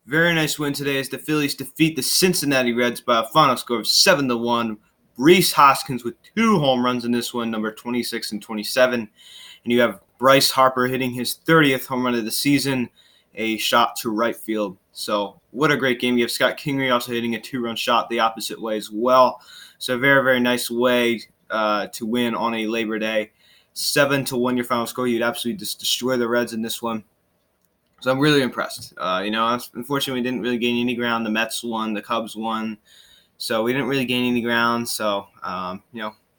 Very nice win today as the Phillies defeat the Cincinnati Reds by a final score of 7-1. Hoskins with 2 home runs in this one, number 26 and 27. And you have Bryce Harper hitting his 30th home run of the season, a shot to right field. So what a great game. You have Scott Kingery also hitting a 2-run shot the opposite way as well. So a very, very nice way to win on a Labor Day. 7-1 your final score. You'd absolutely just destroy the Reds in this one. So I'm really impressed. Unfortunately, we didn't really gain any ground. The Mets won, the Cubs won, so we didn't really gain any ground. So,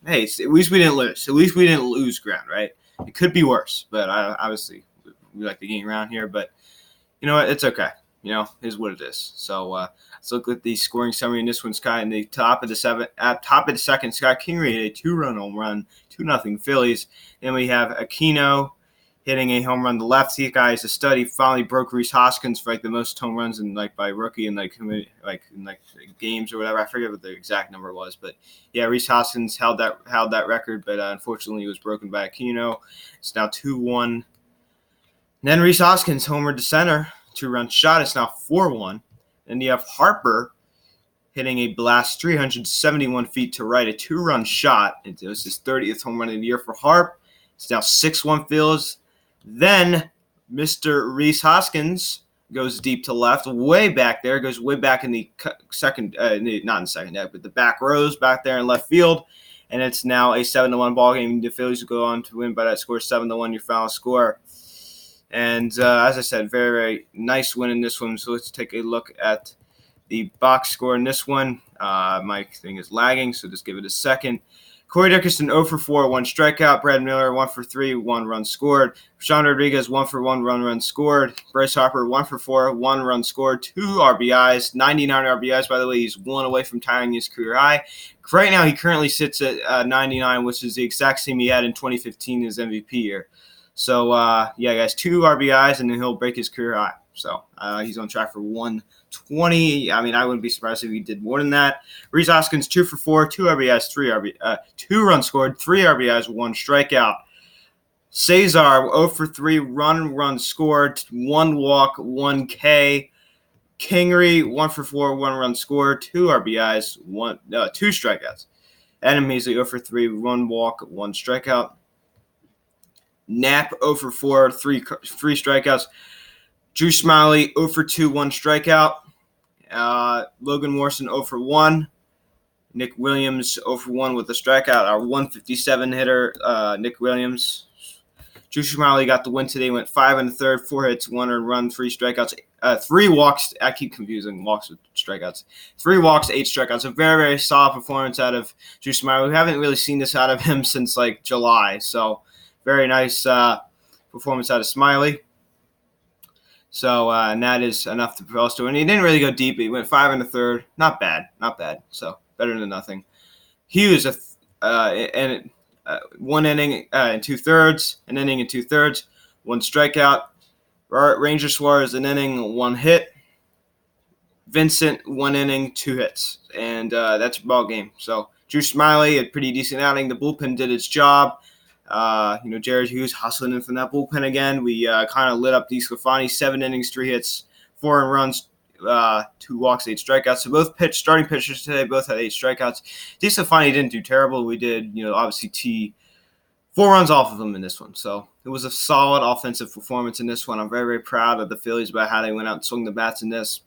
hey, at least we didn't lose. At least we didn't lose ground, right? It could be worse, but obviously we like to gain ground here. But you know what? It's okay. Is what it is. So let's look at the scoring summary in this one. Scott in the top of the second, Scott Kingery hit a 2-run home run, 2-0 Phillies. Then we have Aquino hitting a home run. The lefty guy is a stud. He finally broke Hoskins for the most home runs in by rookie in games or whatever. I forget what the exact number was, but yeah, Hoskins held that record, but unfortunately it was broken by Aquino. It's now 2-1. And then Hoskins homered to center, 2-run shot. It's now 4-1. And you have Harper hitting a blast 371 feet to right, a 2-run shot. It was his 30th home run of the year for Harp. It's now 6-1 Phillies. Then Mr. Hoskins goes deep to left, way back there, goes way back in the second, not in the second deck, but the back rows back there in left field. And it's now a 7-1 ball game. The Phillies go on to win by that score, 7-1, your final score. And as I said, very, very nice win in this one. So let's take a look at the box score in this one. My thing is lagging, so just give it a second. Corey Dickerson 0 for 4, 1 strikeout. Brad Miller 1 for 3, 1 run scored. Sean Rodriguez 1 for 1, run scored. Bryce Harper 1 for 4, 1 run scored, 2 RBIs, 99 RBIs. By the way, he's 1 away from tying his career high. Right now, he currently sits at 99, which is the exact same he had in 2015, his MVP year. So, guys, 2 RBIs, and then he'll break his career high. So, he's on track for 120. I mean, I wouldn't be surprised if he did more than that. Hoskins 2 for 4, 2 RBIs, 2 runs scored, 3 RBIs, 1 strikeout. Cesar 0 for 3, run scored, 1 walk, 1 K. Kingery 1 for 4, 1 run scored, 2 RBIs, 2 strikeouts. Adam Measley 0 for 3, 1 walk, 1 strikeout. Knapp 0 for 4, 3 strikeouts. Drew Smiley 0 for 2, 1 strikeout. Logan Morrison 0 for 1. Nick Williams 0 for 1 with a strikeout. Our 157 hitter, Nick Williams. Drew Smiley got the win today. Went 5 1/3, 4 hits, 1 earned run, 3 strikeouts, 3 walks. I keep confusing walks with strikeouts. 3 walks, 8 strikeouts. A very, very solid performance out of Drew Smiley. We haven't really seen this out of him since July. So very nice performance out of Smiley. So, and that is enough to propel us to win. He didn't really go deep. He went 5 1/3. Not bad. So, better than nothing. Hughes, 1 inning and 2/3, an inning and 2/3, 1 strikeout. Ranger Suarez, an inning, 1 hit. Vincent, 1 inning, 2 hits. And that's your ball game. So, Drew Smiley, a pretty decent outing. The bullpen did its job. Jared Hughes hustling in from that bullpen again. We kind of lit up DeSclafani, 7 innings, 3 hits, 4 earned runs, 2 walks, 8 strikeouts. So both starting pitchers today both had 8 strikeouts. DeSclafani didn't do terrible. We did, obviously tee 4 runs off of him in this one. So it was a solid offensive performance in this one. I'm very, very proud of the Phillies about how they went out and swung the bats in this.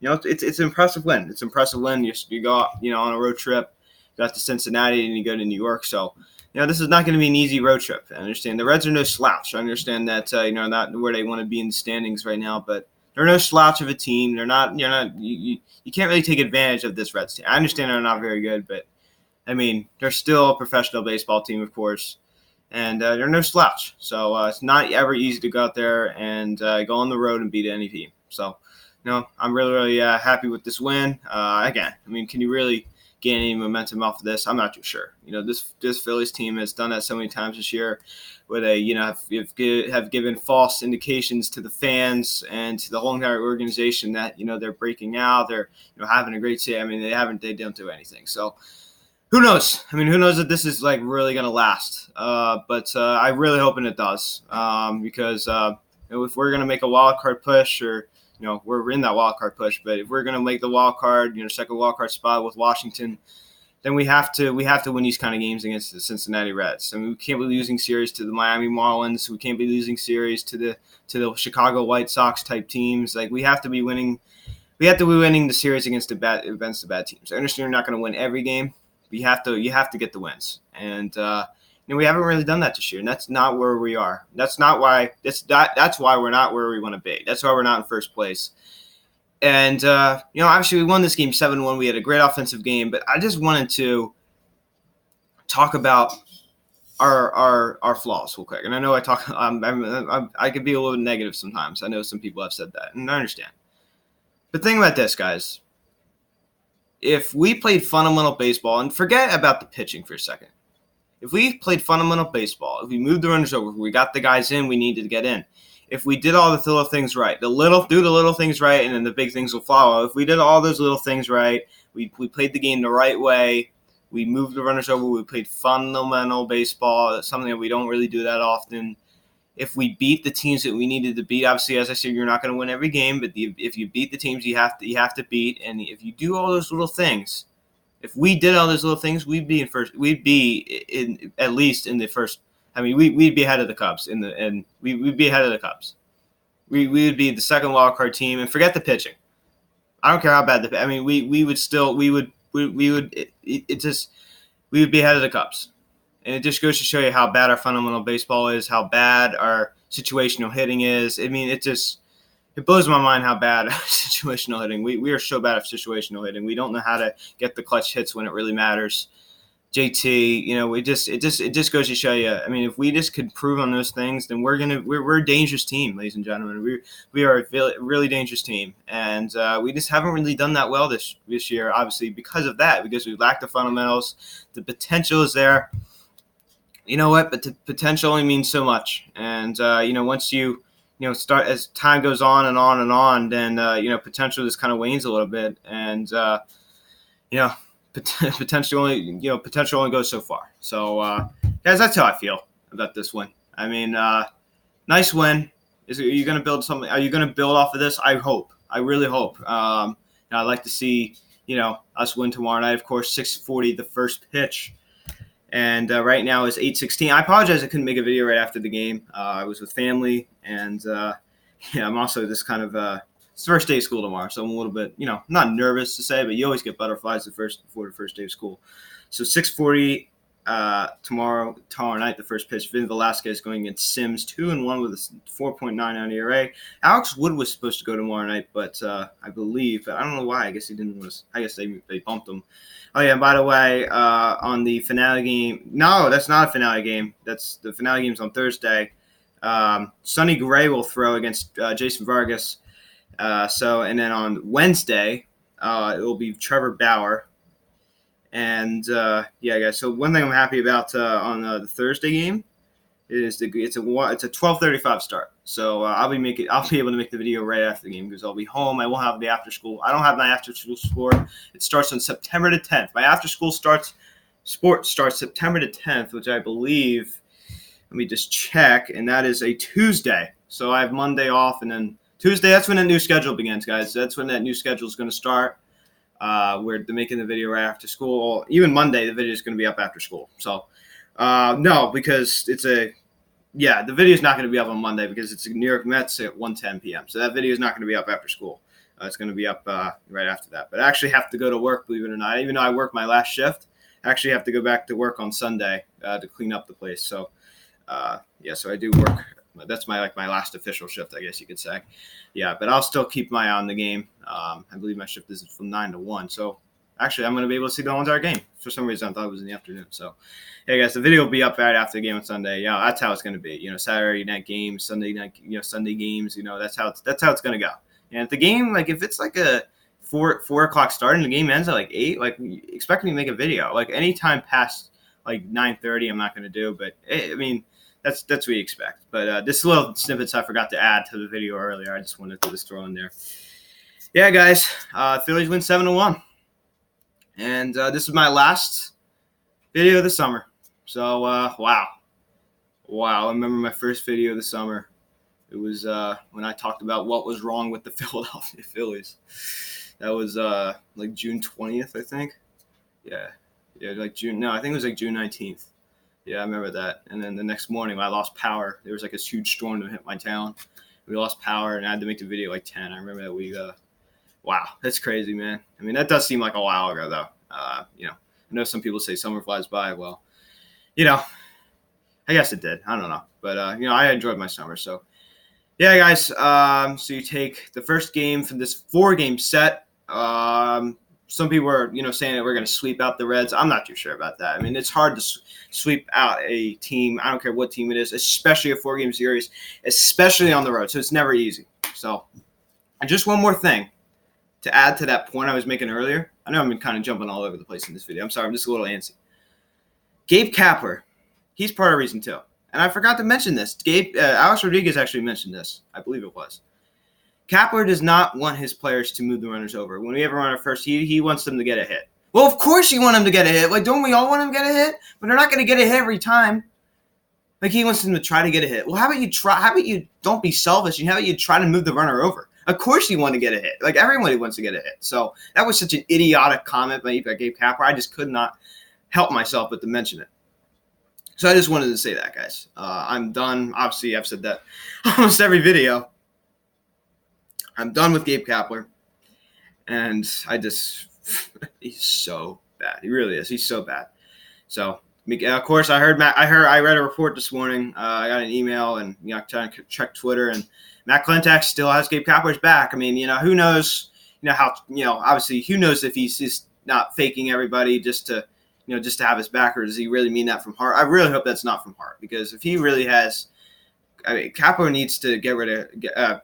It's an impressive win. It's an impressive win. You go out, on a road trip, you got to Cincinnati and you go to New York. So, this is not going to be an easy road trip. I understand the Reds are no slouch. I understand that, not where they want to be in the standings right now, but they're no slouch of a team. They're not, you can't really take advantage of this Reds team. I understand they're not very good, but, they're still a professional baseball team, of course, and they're no slouch. So it's not ever easy to go out there and go on the road and beat any team. So, I'm really, really happy with this win. Again, can you really gain any momentum off of this? I'm not too sure. This Phillies team has done that so many times this year where they, have given false indications to the fans and to the whole entire organization that, they're breaking out, they're, having a great season. They don't do anything. So who knows? Who knows that this is really going to last? But I'm really hoping it does because if we're going to make a wild card push or we're in that wild card push. But if we're going to make the wild card, second wild card spot with Washington, then we have to win these kind of games against the Cincinnati Reds. I mean, we can't be losing series to the Miami Marlins. We can't be losing series to the Chicago White Sox type teams. Like, we have to be winning. We have to be winning the series against the bad teams. I understand you're not going to win every game. But you have to get the wins, and we haven't really done that this year. And that's not where we are. That's why we're not where we want to be. That's why we're not in first place. And, obviously we won this game 7-1. We had a great offensive game, but I just wanted to talk about our flaws real quick. And I know I could be a little negative sometimes. I know some people have said that, and I understand. But think about this, guys. If we played fundamental baseball, and forget about the pitching for a second. If we played fundamental baseball, if we moved the runners over, we got the guys in we needed to get in. If we did all the little things right, do the little things right, and then the big things will follow. If we did all those little things right, we played the game the right way, we moved the runners over, we played fundamental baseball. That's something that we don't really do that often. If we beat the teams that we needed to beat, obviously, as I said, you're not going to win every game, but if you beat the teams you have to beat, and if you do all those little things, if we did all those little things, we'd be in first. We'd be at least in the first. I mean, we'd be ahead of the Cubs we'd be ahead of the Cubs. We would be the second wild card team, and forget the pitching. I don't care how bad we would be ahead of the Cubs, and it just goes to show you how bad our fundamental baseball is, how bad our situational hitting is. I mean, it blows my mind how bad situational hitting. We are so bad at situational hitting. We don't know how to get the clutch hits when it really matters. JT, it just goes to show you. I mean, if we just could prove on those things, then we're a dangerous team, ladies and gentlemen. We are a really dangerous team, and we just haven't really done that well this year. Obviously, because of that, because we lack the fundamentals. The potential is there. You know what? But the potential only means so much, and once you start as time goes on and on and on, then potential just kind of wanes a little bit, and potential only goes so far. So, guys, that's how I feel about this win. I mean, nice win. Are you going to build something? Are you going to build off of this? I hope. I really hope. I'd like to see us win tomorrow night. Of course, 6:40 the first pitch. And right now is 8:16. I apologize I couldn't make a video right after the game. I was with family, and I'm also just kind of it's the first day of school tomorrow, so I'm a little bit, not nervous to say, but you always get butterflies before the first day of school. So 6:40 tomorrow night, the first pitch. Vin Velasquez going against Sims, 2-1 with a 4.99 ERA. Alex Wood was supposed to go tomorrow night, but I believe, but I don't know why. I guess he didn't want to. I guess they bumped him. Oh yeah, by the way, on the finale game, no, that's not a finale game. The finale game's on Thursday. Sonny Gray will throw against Jason Vargas. And then on Wednesday, it will be Trevor Bauer. And guys. So one thing I'm happy about on the Thursday game is it's a 12:35 start. So I'll be able to make the video right after the game because I'll be home. I won't have the after school. I don't have my after school sport. It starts on September the 10th. My after school sport starts September the 10th, which I believe. Let me just check, and that is a Tuesday. So I have Monday off, and then Tuesday. That's when the new schedule begins, guys. That's when that new schedule is going to start. We're making the video right after school. Even Monday, the video is going to be up after school. So, no, because the video is not going to be up on Monday because it's New York Mets at 1:10 p.m. So that video is not going to be up after school. It's going to be up right after that. But I actually have to go to work, believe it or not. Even though I work my last shift, I actually have to go back to work on Sunday to clean up the place. So, so I do work. That's my last official shift, I guess you could say. Yeah, but I'll still keep my eye on the game. I believe my shift is from 9 to 1. So actually, I'm going to be able to see the whole entire game. For some reason, I thought it was in the afternoon. So, yeah, guys, the video will be up right after the game on Sunday. Yeah, that's how it's going to be. Saturday night games, Sunday night, Sunday games. That's how it's going to go. And if the game, if it's like a 4 o'clock start and the game ends at 8, expect me to make a video. Any time past 9:30, I'm not going to do. But I mean. That's what we expect. But this little snippets I forgot to add to the video earlier. I just wanted to just throw in there. Yeah, guys. Phillies win 7-1. And this is my last video of the summer. So, wow. I remember my first video of the summer. It was when I talked about what was wrong with the Philadelphia Phillies. That was like June 20th, I think. Yeah, like June. No, I think it was like June 19th. Yeah, I remember that. And then the next morning, I lost power. There was like this huge storm that hit my town. We lost power, and I had to make the video like 10. I remember that we. Wow, that's crazy, man. I mean, that does seem like a while ago, though. I know some people say summer flies by. Well, I guess it did. I don't know, but I enjoyed my summer. So, yeah, guys. So you take the first game from this 4-game set. Some people are, saying that we're going to sweep out the Reds. I'm not too sure about that. I mean, it's hard to sweep out a team. I don't care what team it is, especially a 4-game series, especially on the road. So it's never easy. So, and just one more thing to add to that point I was making earlier. I know I'm kind of jumping all over the place in this video. I'm sorry. I'm just a little antsy. Gabe Kapler, he's part of the reason too. And I forgot to mention this. Alex Rodriguez actually mentioned this. I believe it was. Kapler does not want his players to move the runners over. When we have a runner first, he wants them to get a hit. Well, of course you want them to get a hit. Like, don't we all want them to get a hit? But they're not going to get a hit every time. Like, he wants them to try to get a hit. Well, how about you try? How about you don't be selfish and how about you try to move the runner over? Of course you want to get a hit. Like, everybody wants to get a hit. So that was such an idiotic comment by Gabe Kapler. I just could not help myself but to mention it. So I just wanted to say that, guys. I'm done. Obviously, I've said that almost every video. I'm done with Gabe Kapler. And he's so bad. He really is. He's so bad. So, of course, I read a report this morning. I got an email and, trying to check Twitter, and Matt Klentak still has Gabe Kapler's back. I mean, who knows, how, obviously, who knows if he's just not faking everybody just to have his back, or does he really mean that from heart? I really hope that's not from heart, because if he really has, Kapler needs to get rid of,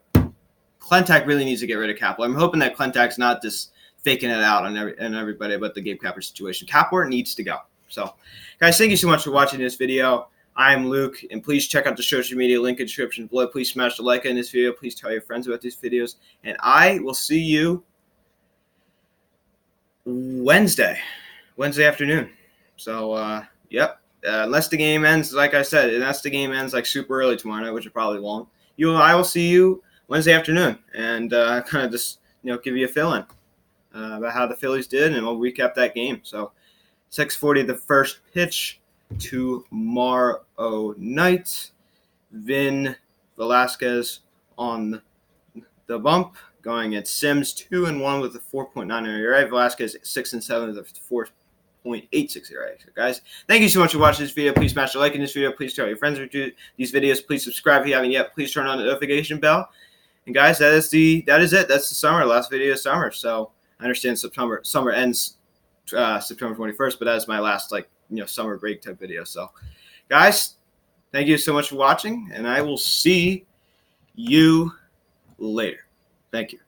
Klentak really needs to get rid of Kapler. I'm hoping that Klentak's not just faking it out on everybody about the Gabe Kapler situation. Kapler needs to go. So, guys, thank you so much for watching this video. I'm Luke, and please check out the social media link in the description below. Please smash the like on this video. Please tell your friends about these videos. And I will see you Wednesday afternoon. So, yep. Unless the game ends, like I said, unless the game ends like super early tomorrow night, which it probably won't, I will see you Wednesday afternoon, and kind of just give you a fill-in about how the Phillies did, and we'll recap that game. So 6:40 the first pitch tomorrow night. Vin Velasquez on the bump, going at Sims 2-1 with a 4.9 ERA. Velasquez 6-7 with a 4.86 ERA. So guys, thank you so much for watching this video. Please smash the like in this video. Please tell your friends about these videos. Please subscribe if you haven't yet. Please turn on the notification bell. And guys, that is it. That's the summer. Last video of summer. So I understand summer ends September 21st, but that is my last summer break type video. So guys, thank you so much for watching, and I will see you later. Thank you.